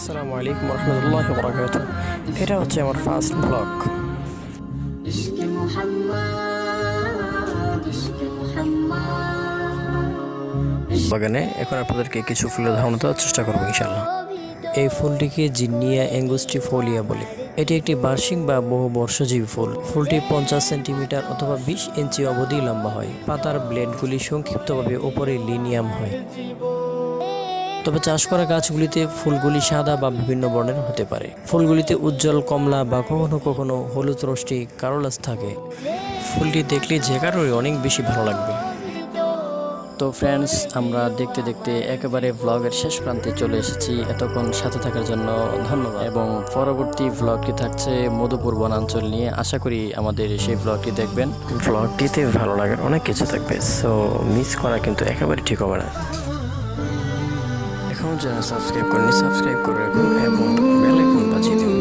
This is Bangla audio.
আসসালামু আলাইকুম রহমতুল্লাহ বরকাত। এটা হচ্ছে আমার ফার্স্ট ব্লগ। বাগানে এখন আপনাদেরকে কিছু ফুলের ধারণা দেওয়ার চেষ্টা করবো ইনশাল্লাহ। এই ফুলটিকে জিনিয়া অ্যাঙ্গুস্টিফোলিয়া বলে। এটি একটি বার্ষিক বা বহু বর্ষজীবী ফুল। ফুলটি 50 সেন্টিমিটার অথবা 20 ইঞ্চি অবধি লম্বা হয়। পাতার ব্লেডগুলি সংক্ষিপ্তভাবে উপরে লিনিয়াম হয়। তবে চাষ করা গাছগুলিতে ফুলগুলি সাদা বা বিভিন্ন বর্ণের হতে পারে। ফুলগুলিতে উজ্জ্বল কমলা বা কখনো কখনো হলুদ রশ্মি কারোলাস থাকে। ফুলটি দেখলে যে কারোরই অনেক বেশি ভালো লাগবে। তো ফ্রেন্ডস, আমরা দেখতে দেখতে একেবারে ব্লগের শেষ প্রান্তে চলে এসেছি। এতক্ষণ সাথে থাকার জন্য ধন্যবাদ। এবং পরবর্তী ব্লগটি থাকছে মধুপুর বনাঞ্চল নিয়ে। আশা করি আমাদের সেই ব্লগটি দেখবেন। ব্লগটিতে ভালো লাগার অনেক কিছু থাকবে, সো মিস করা কিন্তু একেবারে ঠিক হবে না। এখনও চ্যানেল সাবস্ক্রাইব করেনি, সাবস্ক্রাইব করে রাখুন এবং বেল আইকন বাজিয়ে দিন।